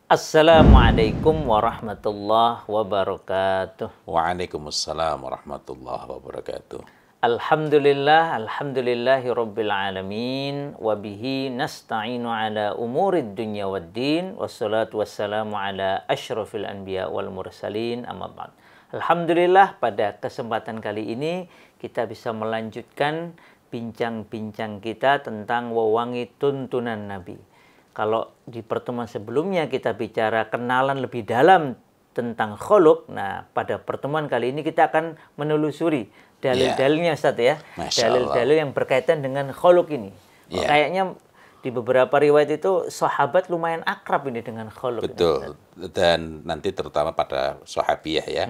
Assalamualaikum warahmatullahi wabarakatuh. Waalaikumsalam warahmatullahi wabarakatuh. Alhamdulillahi rabbil alamin. Wabihi nasta'inu ala umurid dunya waddin. Wassalatu wassalamu ala ashrafil anbiya wal mursalin, amma ba'd. Alhamdulillah, pada kesempatan kali ini kita bisa melanjutkan bincang-bincang kita tentang wewangi tuntunan Nabi. Kalau di pertemuan sebelumnya kita bicara kenalan lebih dalam tentang khuluq, nah pada pertemuan kali ini kita akan menelusuri dalil-dalilnya, Ustaz ya. Dalil-dalil yang berkaitan dengan khuluq ini. Kayaknya di beberapa riwayat itu sahabat lumayan akrab ini dengan khuluq. Betul. Dan nanti terutama pada sahabiyah ya.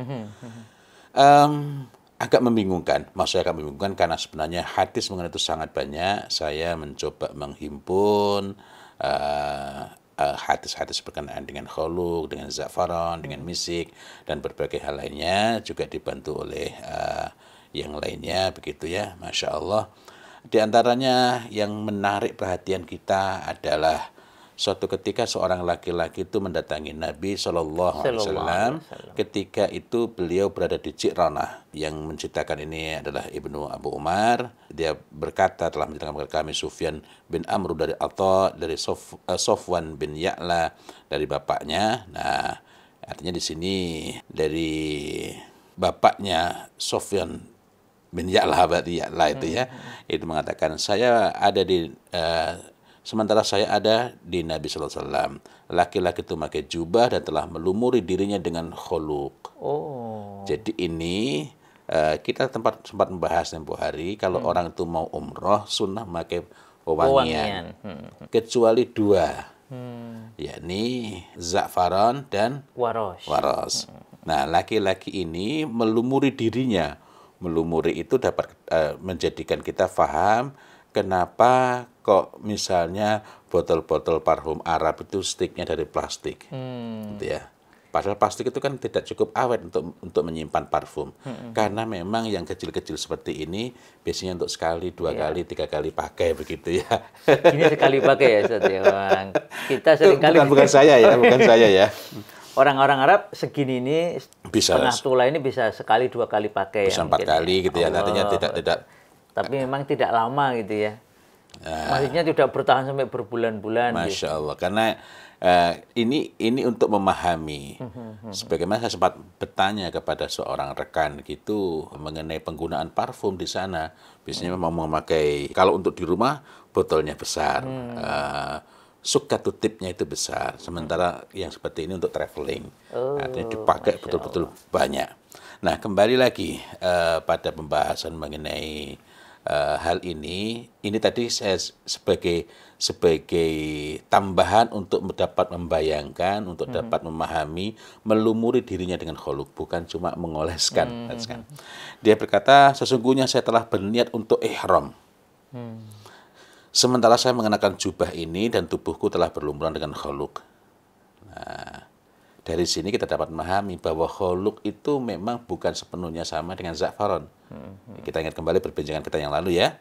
Agak membingungkan, maksudnya agak membingungkan karena sebenarnya hadis mengenai itu sangat banyak. Saya mencoba menghimpun hadis-hadis berkenaan dengan khuluq, dengan za'faran, dengan misik, dan berbagai hal lainnya, juga dibantu oleh yang lainnya, begitu ya, Masya Allah. Di antaranya yang menarik perhatian kita adalah suatu ketika seorang laki-laki itu mendatangi Nabi SAW. Ketika itu beliau berada di Ji'ranah. Yang menceritakan ini adalah Ibnu Abu Umar. Dia berkata, telah menceritakan kepada kami Sufyan bin Amr dari Atha, dari Sofwan bin Ya'la, dari bapaknya. Nah, artinya di sini dari bapaknya Sofyan bin Ya'la, berarti Ya'la itu ya. Itu mengatakan, saya ada di sementara saya ada di Nabi SAW. Laki-laki itu memakai jubah dan telah melumuri dirinya dengan khuluq. Jadi ini kita sempat membahas tempo hari, kalau orang itu mau umroh, sunnah memakai wewangian. Kecuali dua, yakni za'faran dan waros. Nah, laki-laki ini melumuri dirinya. Melumuri itu dapat menjadikan kita faham kenapa kok misalnya botol-botol parfum Arab itu sticknya dari plastik, gitu ya. Padahal plastik itu kan tidak cukup awet untuk menyimpan parfum, karena memang yang kecil-kecil seperti ini biasanya untuk sekali, dua kali, tiga kali pakai, begitu ya. Ini sekali pakai ya, Ustaz ya, Bang. Kita sering kali bukan saya ya, bukan saya ya. Orang-orang Arab segini ini, bisa setengah tulai ini bisa sekali, dua kali pakai. Bisa 4 kali gitu ya, artinya tidak. Tapi memang tidak lama gitu ya. Maksudnya tidak bertahan sampai berbulan-bulan. Masya Allah, karena ini untuk memahami. Sebagaimana saya sempat bertanya kepada seorang rekan gitu mengenai penggunaan parfum di sana. Biasanya memang memakai, kalau untuk di rumah botolnya besar, suka tutipnya itu besar. Sementara yang seperti ini untuk traveling, artinya dipakai betul-betul banyak. Nah, kembali lagi pada pembahasan mengenai hal ini tadi saya sebagai tambahan untuk dapat membayangkan, untuk dapat memahami, melumuri dirinya dengan khuluq, bukan cuma mengoleskan. Dia berkata, sesungguhnya saya telah berniat untuk ihram. Sementara saya mengenakan jubah ini dan tubuhku telah berlumuran dengan khuluq. Nah, dari sini kita dapat memahami bahwa khuluq itu memang bukan sepenuhnya sama dengan za'faran. Kita ingat kembali perbincangan kita yang lalu ya.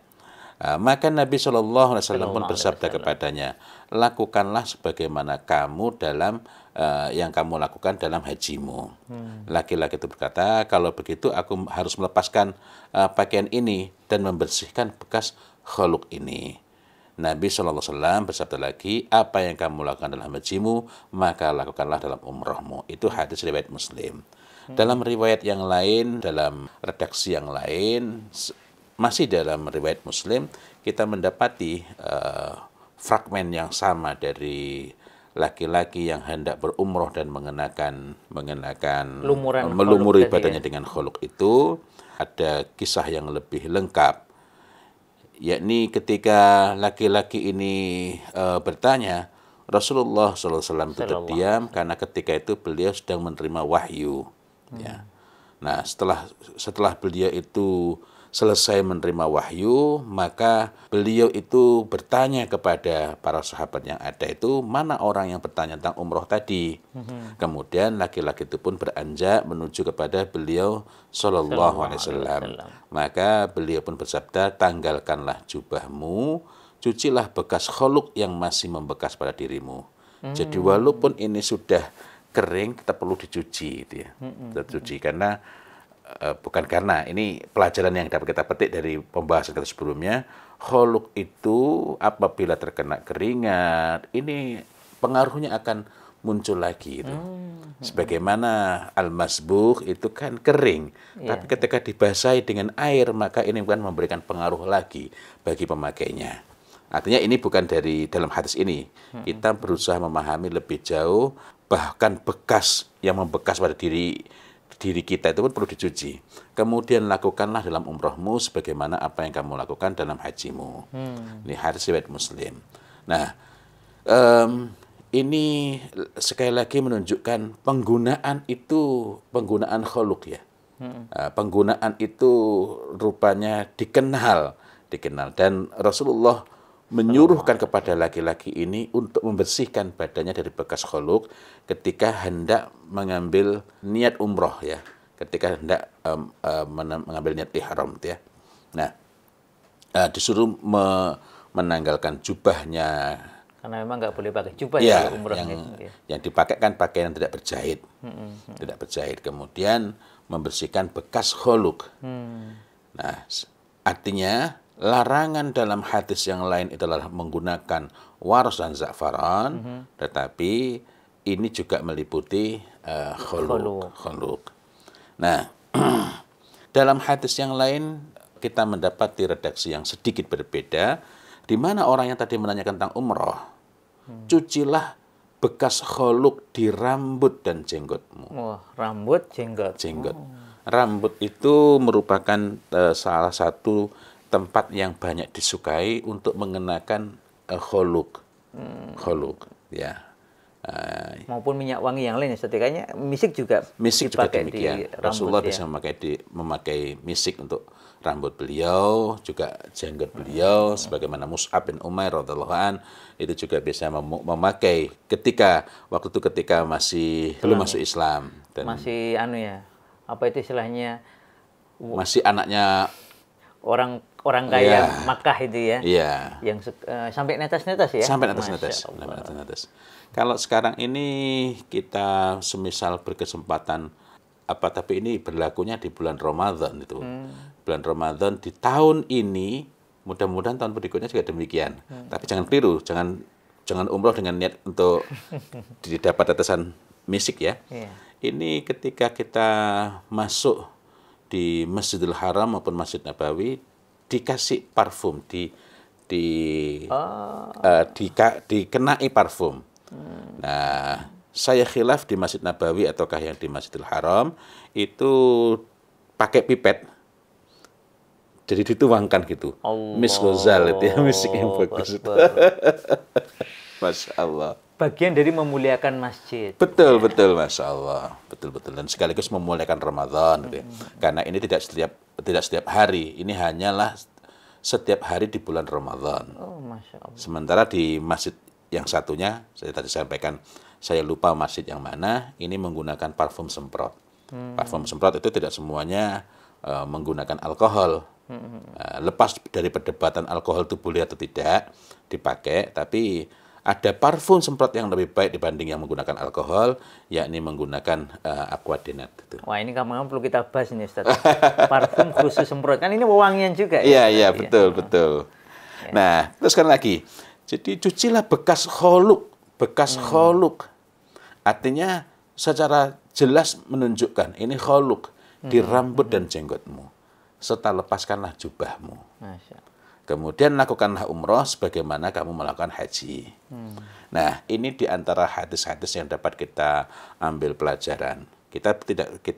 Maka Nabi SAW pun bersabda kepadanya, lakukanlah sebagaimana kamu dalam yang kamu lakukan dalam hajimu. Laki-laki itu berkata, kalau begitu aku harus melepaskan pakaian ini dan membersihkan bekas khuluq ini. Nabi SAW bersabda lagi, apa yang kamu lakukan dalam hajimu, maka lakukanlah dalam umrohmu. Itu hadis riwayat Muslim. Dalam riwayat yang lain, dalam redaksi yang lain, masih dalam riwayat Muslim, kita mendapati fragmen yang sama dari laki-laki yang hendak berumroh dan melumuri badannya dengan khuluq itu. Ada kisah yang lebih lengkap, yakni ketika laki-laki ini bertanya, Rasulullah SAW itu terdiam karena ketika itu beliau sedang menerima wahyu. Ya. Nah, setelah beliau itu selesai menerima wahyu, maka beliau itu bertanya kepada para sahabat yang ada itu, mana orang yang bertanya tentang umroh tadi. Kemudian laki-laki itu pun beranjak menuju kepada beliau Sallallahu Alaihi Wasallam. Maka beliau pun bersabda, tanggalkanlah jubahmu, cucilah bekas khuluq yang masih membekas pada dirimu. Jadi walaupun ini sudah kering, tetap perlu dicuci, gitu ya. Dicuci karena bukan karena ini pelajaran yang dapat kita petik dari pembahasan kita sebelumnya. Khuluq itu apabila terkena keringat, ini pengaruhnya akan muncul lagi itu. Sebagaimana al-masbuh itu kan kering, tapi ketika dibasahi dengan air maka ini bukan memberikan pengaruh lagi bagi pemakainya. Artinya ini bukan dari dalam hadis ini. Kita berusaha memahami lebih jauh, bahkan bekas yang membekas pada diri kita itu pun perlu dicuci. Kemudian lakukanlah dalam umrohmu sebagaimana apa yang kamu lakukan dalam hajimu. Ini hadis riwayat Muslim. Nah, ini sekali lagi menunjukkan penggunaan khuluq ya. Penggunaan itu rupanya dikenal dan Rasulullah menyuruhkan kepada laki-laki ini untuk membersihkan badannya dari bekas khuluq ketika hendak mengambil niat umroh ya, ketika hendak mengambil niat ihram ya. Nah, disuruh menanggalkan jubahnya. Karena memang nggak boleh pakai jubah ya, umroh yang dipakai kan pakaian yang tidak berjahit. Tidak berjahit. Kemudian membersihkan bekas khuluq. Nah, artinya larangan dalam hadis yang lain adalah menggunakan waras dan za'faran, tetapi ini juga meliputi khuluq. Nah, dalam hadis yang lain kita mendapati redaksi yang sedikit berbeda, di mana orang yang tadi menanyakan tentang umroh, cucilah bekas khuluq di rambut dan jenggotmu. Wah, rambut, jenggot. Rambut itu merupakan salah satu tempat yang banyak disukai untuk mengenakan khuluq. Khuluq, ya. Maupun minyak wangi yang lain, setidaknya misik juga demikian. Rasulullah bisa memakai misik untuk rambut beliau, juga jenggot beliau, sebagaimana Mus'ab bin Umair radhiyallahu an itu juga bisa memakai ketika masih belum masuk Islam dan masih apa itu istilahnya, masih anaknya orang kaya Makkah itu ya. Iya. Yang sampai netes-netes ya. Sampai netes-netes. Kalau sekarang ini kita semisal berkesempatan tapi ini berlakunya di bulan Ramadan itu. Bulan Ramadan di tahun ini, mudah-mudahan tahun berikutnya juga demikian. Tapi jangan keliru, jangan umroh dengan niat untuk didapat tetesan misik ya. Ini ketika kita masuk di Masjidil Haram maupun Masjid Nabawi dikasih parfum, dikenai parfum. Nah, saya khilaf di Masjid Nabawi ataukah yang di Masjidil Haram itu pakai pipet. Jadi dituangkan gitu. Miss Ghazal itu ya, misik yang bagus. Masya Allah. Bagian dari memuliakan masjid. Betul, Masya Allah. Betul. Dan sekaligus memuliakan Ramadan. Gitu ya. Karena ini tidak setiap hari. Ini hanyalah setiap hari di bulan Ramadan. Oh, Masya Allah. Sementara di masjid yang satunya, saya tadi sampaikan, saya lupa masjid yang mana, ini menggunakan parfum semprot. Parfum semprot itu tidak semuanya menggunakan alkohol. Lepas dari perdebatan alkohol itu boleh atau tidak dipakai, tapi ada parfum semprot yang lebih baik dibanding yang menggunakan alkohol, yakni menggunakan aquadenat. Wah, ini kamu perlu kita bahas ini, Ustaz. Parfum khusus semprot, kan ini wewangian juga. Iya, betul. Nah, teruskan lagi. Jadi cucilah bekas khuluq. Artinya secara jelas menunjukkan ini khuluq di rambut dan jenggotmu. Serta lepaskanlah jubahmu. Masya. Kemudian lakukanlah umroh sebagaimana kamu melakukan haji. Nah, ini di antara hadis-hadis yang dapat kita ambil pelajaran. Kita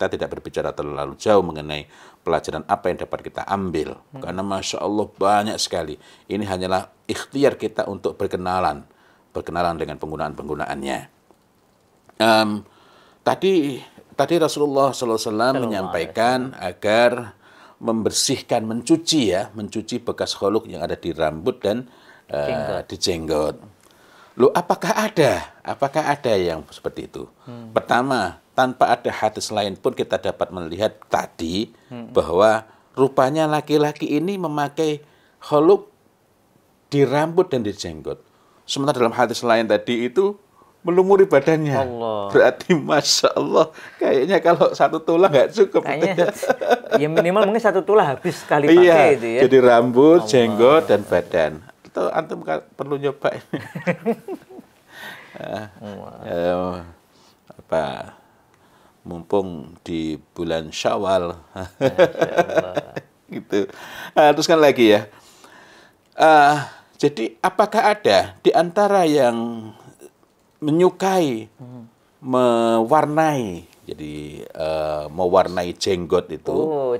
tidak berbicara terlalu jauh mengenai pelajaran apa yang dapat kita ambil. Karena Masya Allah banyak sekali. Ini hanyalah ikhtiar kita untuk berkenalan dengan penggunaan-penggunaannya. Tadi Rasulullah SAW menyampaikan agar membersihkan, mencuci bekas khuluq yang ada di rambut dan di jenggot. Loh, apakah ada yang seperti itu? Pertama, tanpa ada hadis lain pun kita dapat melihat tadi bahwa rupanya laki-laki ini memakai khuluq di rambut dan di jenggot. Sementara dalam hadis lain tadi itu melumuri badannya. Allah. Berarti Masya Allah, kayaknya kalau 1 tulah nggak cukup. Kayaknya ya minimal mungkin 1 tulah habis sekali Iya, pakai itu ya. jadi rambut, Allah. jenggot, dan badan. Itu antum perlu nyoba ini. Mumpung di bulan Syawal. Gitu. Teruskan lagi ya. Jadi apakah ada di antara yang menyukai mewarnai, jadi mewarnai jenggot itu? Oh,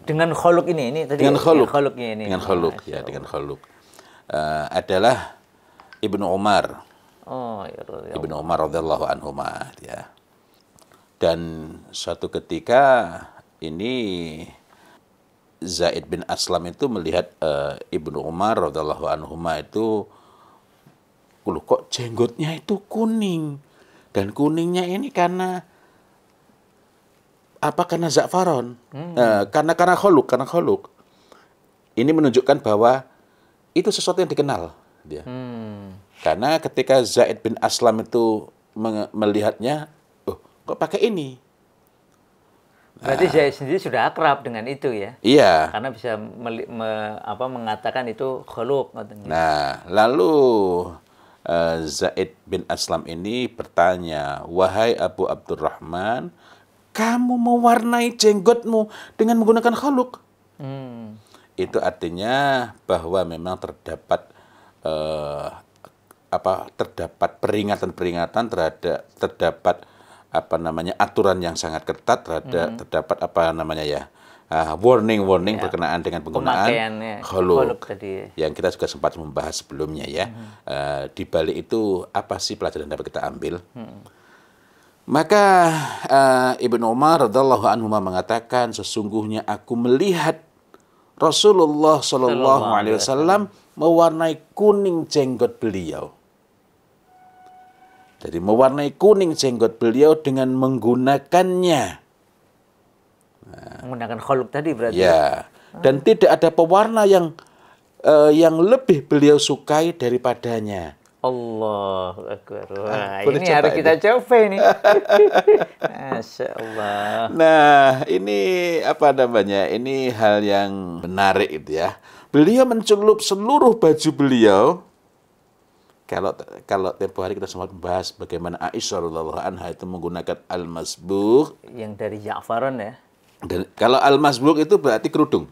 dengan kholuk ini tadi. Dengan kholuk. Ini. Dengan kholuk ya, dengan kholuk. Adalah Ibnu Umar. Oh, ya Ibnu Umar radhiyallahu anhu ya. Dan suatu ketika ini Zaid bin Aslam itu melihat Ibnu Umar radhiyallahu anhu itu, kok jenggotnya itu kuning, dan kuningnya ini karena apa? Karena za'faron, karena kholuk. Ini menunjukkan bahwa itu sesuatu yang dikenal dia. Karena ketika Zaid bin Aslam itu melihatnya, kok pakai ini? Berarti Zaid sendiri sudah akrab dengan itu ya? Iya. Karena bisa mengatakan itu kholuk. Nah, lalu Zaid bin Aslam ini bertanya, wahai Abu Abdurrahman, kamu mewarnai jenggotmu dengan menggunakan kholuk? Itu artinya bahwa memang terdapat terdapat peringatan-peringatan terdapat aturan yang sangat ketat terdapat warning berkenaan dengan penggunaan kholuk tadi. Yang kita juga sempat membahas sebelumnya ya. Di balik itu apa sih pelajaran yang dapat kita ambil? Maka Ibnu Umar radhiyallahu anhu mengatakan, sesungguhnya aku melihat Rasulullah Shallallahu Alaihi Wasallam mewarnai kuning jenggot beliau. Jadi mewarnai kuning jenggot beliau dengan menggunakannya. Menggunakan kholuk tadi berarti. Ya. Dan tidak ada pewarna yang lebih beliau sukai daripadanya. Allahu Akbar. Wah, Boleh ini harus kita coba ini. Masya Allah. Nah, ini ini hal yang menarik itu ya. Beliau mencelup seluruh baju beliau. Kalau tempo hari kita sempat membahas bagaimana Aisyah radhiyallahu anha itu menggunakan al-masbugh yang dari za'faron ya. Dan kalau al-masbugh itu berarti kerudung.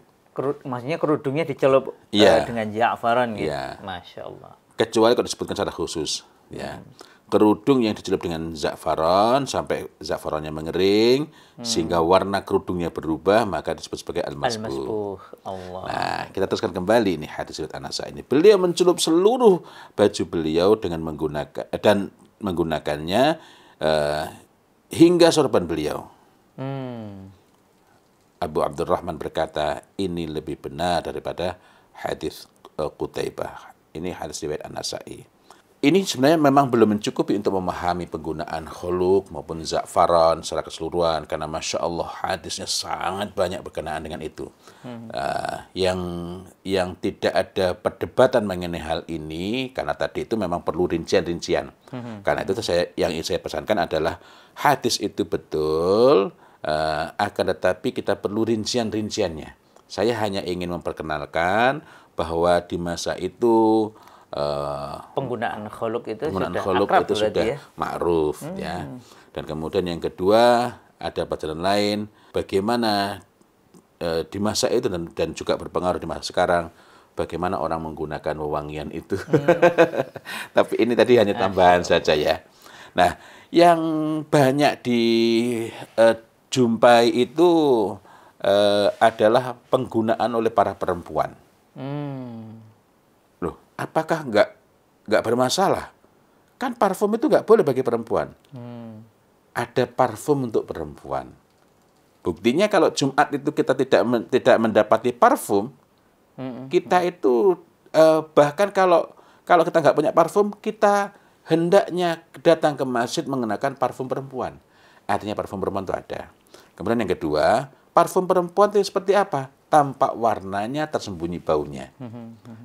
Maksudnya kerudungnya dicelup dengan za'faron gitu. Yeah. Masya Allah. Kecuali kalau disebutkan secara khusus ya. Kerudung yang dicelup dengan za'faron sampai za'faronnya mengering sehingga warna kerudungnya berubah, maka disebut sebagai al-masbugh. Allah. Nah, kita teruskan kembali nih hadis riwayat Anas ini. Beliau mencelup seluruh baju beliau dengan menggunakannya hingga sorban beliau. Abu Abdurrahman berkata, ini lebih benar daripada hadis Qutaibah. Ini hadis riwayat An-Nasa'i. Ini sebenarnya memang belum mencukupi untuk memahami penggunaan kholuk maupun za'faron secara keseluruhan, karena Masya Allah hadisnya sangat banyak berkenaan dengan itu. Yang tidak ada perdebatan mengenai hal ini, karena tadi itu memang perlu rincian-rincian. Karena itu yang ingin saya pesankan adalah hadis itu betul, akan tetapi kita perlu rincian-rinciannya. Saya hanya ingin memperkenalkan bahwa di masa itu penggunaan kholuk itu sudah ma'ruf ya. Dan kemudian yang kedua, ada pelajaran lain bagaimana di masa itu dan juga berpengaruh di masa sekarang bagaimana orang menggunakan wewangian itu. Tapi ini tadi hanya tambahan saja ya. Nah, yang banyak dijumpai itu adalah penggunaan oleh para perempuan. Loh, apakah nggak bermasalah? Kan parfum itu nggak boleh bagi perempuan. Ada parfum untuk perempuan. Buktinya kalau Jumat itu kita tidak mendapati parfum, kita itu bahkan kalau kita nggak punya parfum, kita hendaknya datang ke masjid mengenakan parfum perempuan. Artinya parfum perempuan itu ada. Kemudian yang kedua, parfum perempuan itu seperti apa? Tampak warnanya, tersembunyi baunya.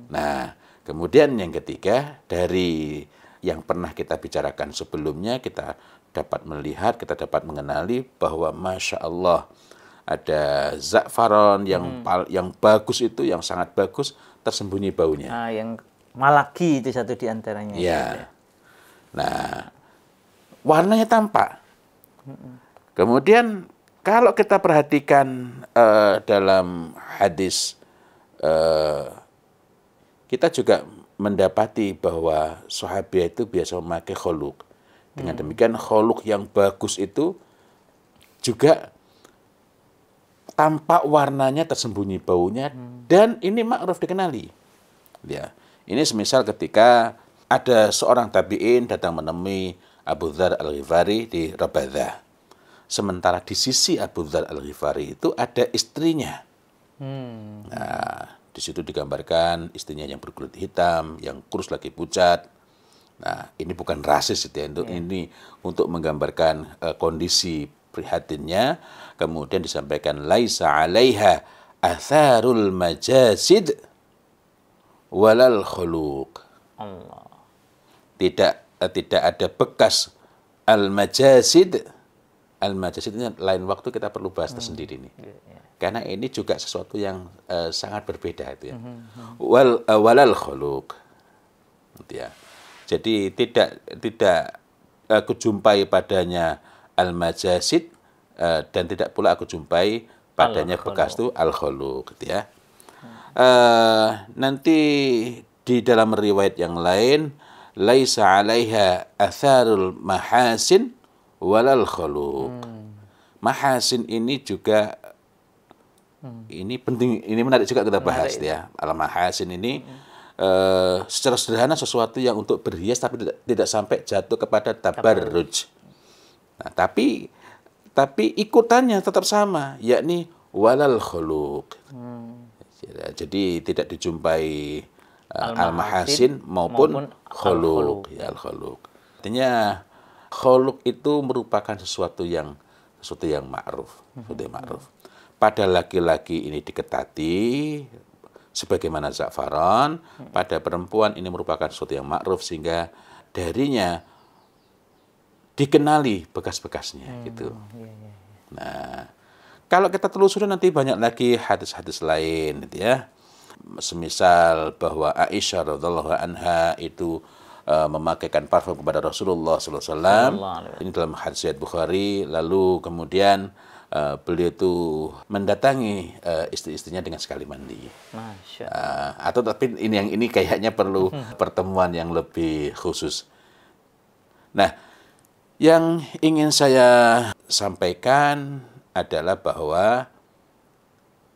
Nah, kemudian yang ketiga, dari yang pernah kita bicarakan sebelumnya, kita dapat melihat, kita dapat mengenali bahwa Masya Allah ada za'faron yang bagus itu, yang sangat bagus, tersembunyi baunya. Nah, yang malaki itu satu di antaranya. Ya. Nah, warnanya tampak. Kemudian kalau kita perhatikan dalam hadis, kita juga mendapati bahwa sahabat itu biasa memakai khuluq. Dengan demikian khuluq yang bagus itu juga tampak warnanya, tersembunyi baunya, dan ini ma'ruf dikenali. Ya. Ini semisal ketika ada seorang tabi'in datang menemui Abu Dzar Al-Ghifari di Rabadzah. Sementara di sisi Abu Dzar Al-Ghifari itu ada istrinya. Nah, di situ digambarkan istrinya yang berkulit hitam, yang kurus lagi pucat. Nah, ini bukan rasis itu ya, ini untuk menggambarkan kondisi prihatinnya. Kemudian disampaikan laisa 'alaiha atharul majasid walal khuluq. Allah. Tidak ada bekas al-majasid. Al-majasid ini lain waktu kita perlu bahas tersendiri nih. Karena ini juga sesuatu yang sangat berbeda itu ya. Walal khuluq. Gitu ya. Jadi tidak aku jumpai padanya al-majasid dan tidak pula aku jumpai padanya bekas itu al-khuluq gitu ya. Nanti di dalam riwayat yang lain laisa 'alaiha atharul mahasin walal khuluq. Mahasin ini juga ini penting, ini menarik juga kita bahas ya. Al-mahasin ini secara sederhana sesuatu yang untuk berhias tapi tidak sampai jatuh kepada tabarruj. Nah, tapi ikutannya tetap sama, yakni walal khuluq. Jadi tidak dijumpai al-mahasin maupun khuluq, ya al-khuluq. Artinya khuluq itu merupakan sesuatu yang ma'ruf, Pada laki-laki ini diketati sebagaimana za'faran, pada perempuan ini merupakan sesuatu yang ma'ruf sehingga darinya dikenali bekas-bekasnya gitu. Nah, kalau kita telusuri nanti banyak lagi hadis-hadis lain gitu ya. Semisal bahwa Aisyah radhiyallahu anha itu memakaikan parfum kepada Rasulullah SAW. Ini dalam hadis riwayat Bukhari. Lalu kemudian beliau itu mendatangi istri-istrinya dengan sekali mandi. Masya Atau tapi ini kayaknya perlu pertemuan yang lebih khusus. Nah, yang ingin saya sampaikan adalah bahwa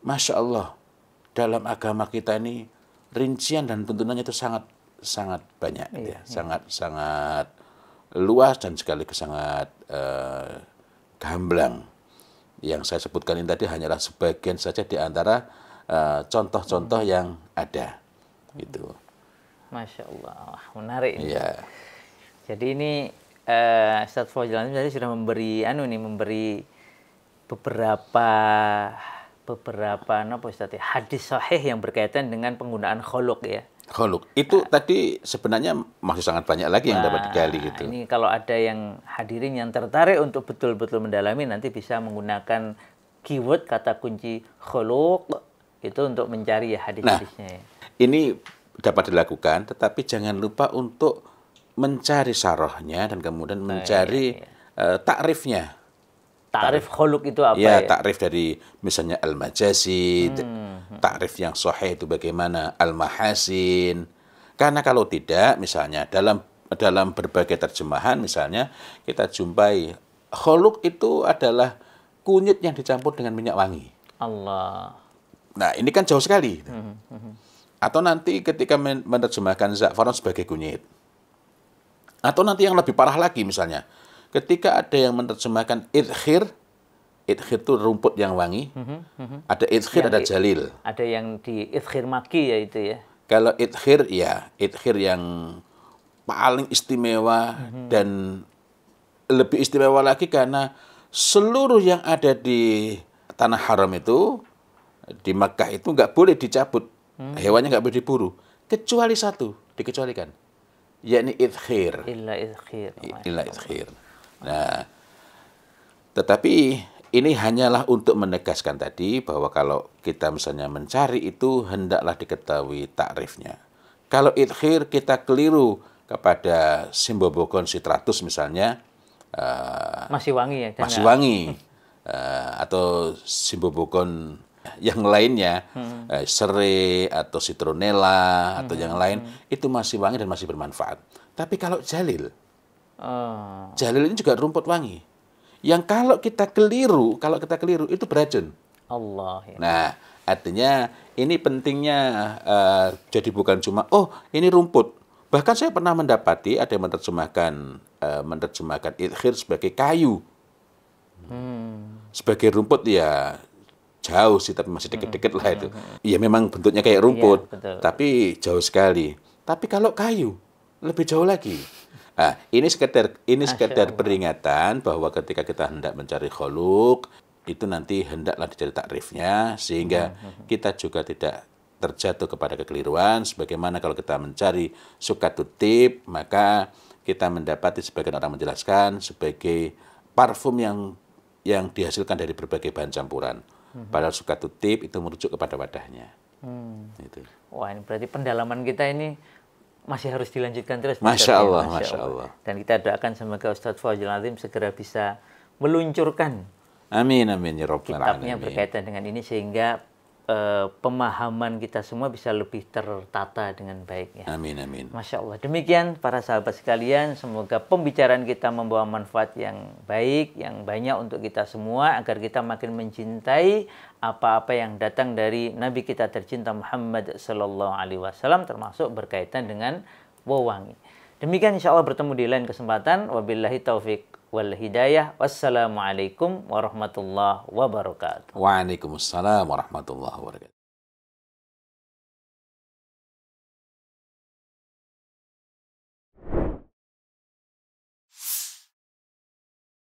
Masya Allah, dalam agama kita ini rincian dan tuntunannya itu sangat banyak, ya. Sangat luas dan sekaligus sangat gamblang. Yang saya sebutkan ini tadi hanyalah sebagian saja di antara contoh-contoh yang ada, gitu. Masya Allah, menarik ini. Ya. Jadi ini Ustadz Fauzan tadi sudah memberi beberapa hadis sahih yang berkaitan dengan penggunaan khuluq ya. Khuluq itu tadi sebenarnya masih sangat banyak lagi yang dapat digali gitu. Ini kalau ada yang hadirin yang tertarik untuk betul-betul mendalami, nanti bisa menggunakan keyword kata kunci khuluq itu untuk mencari ya hadis-hadisnya. Nah, ini dapat dilakukan, tetapi jangan lupa untuk mencari syarahnya dan kemudian mencari takrifnya. Takrif khuluq itu apa ya? Takrif dari misalnya al-majasid, takrif yang sahih itu bagaimana, al-mahasin. Karena kalau tidak, misalnya dalam berbagai terjemahan, misalnya kita jumpai khuluq itu adalah kunyit yang dicampur dengan minyak wangi. Allah. Nah, ini kan jauh sekali. Atau nanti ketika menerjemahkan za'faran sebagai kunyit. Atau nanti yang lebih parah lagi misalnya, ketika ada yang menerjemahkan idkhir itu rumput yang wangi, ada idkhir, ada jalil. Ada yang di idkhir maki ya itu ya. Kalau idkhir yang paling istimewa dan lebih istimewa lagi karena seluruh yang ada di tanah haram itu, di Makkah itu nggak boleh dicabut, hewannya nggak boleh diburu, kecuali satu, dikecualikan. yakni idkhir. Illa idkhir. Illa idkhir. Nah, tetapi ini hanyalah untuk menegaskan tadi bahwa kalau kita misalnya mencari itu hendaklah diketahui takrifnya. Kalau idkhir kita keliru kepada Simbobokon Citratus misalnya, Masih wangi ya? masih wangi, atau Simbobokon yang lainnya, serai atau citronella atau yang lain, itu masih wangi dan masih bermanfaat. Tapi kalau jalil, jalil ini juga rumput wangi. Yang kalau kita keliru itu beracun. Allah ya. Nah, artinya ini pentingnya, jadi bukan cuma ini rumput. Bahkan saya pernah mendapati ada yang menerjemahkan idkhir sebagai kayu. Sebagai rumput ya jauh sih, tapi masih deket-deket lah itu. Ya memang bentuknya kayak rumput, betul. tapi jauh sekali. Tapi kalau kayu lebih jauh lagi. Nah, ini sekedar peringatan bahwa ketika kita hendak mencari kholuk, itu nanti hendaklah dicari takrifnya, sehingga kita juga tidak terjatuh kepada kekeliruan. Sebagaimana kalau kita mencari sukatutib, maka kita mendapati sebagian orang menjelaskan sebagai parfum yang dihasilkan dari berbagai bahan campuran. Padahal sukatutib itu merujuk kepada wadahnya. Gitu. Wah, ini berarti pendalaman kita ini masih harus dilanjutkan terus. Masya Allah, Masya Allah. Dan kita doakan semoga Ustadz Fawzul Azim segera bisa meluncurkan Amin, amin, ya Rabbal kitabnya Alamin. berkaitan dengan ini, sehingga pemahaman kita semua bisa lebih tertata dengan baik ya. Amin, amin. Masya Allah. Demikian para sahabat sekalian, semoga pembicaraan kita membawa manfaat yang baik, yang banyak untuk kita semua, agar kita makin mencintai apa-apa yang datang dari Nabi kita tercinta Muhammad Sallallahu Alaihi Wasallam, termasuk berkaitan dengan wewangi. Demikian insya Allah, bertemu di lain kesempatan. Wabillahi taufik wal hidayah. Wassalamualaikum warahmatullahi wabarakatuh. Waalaikumsalam warahmatullahi wabarakatuh.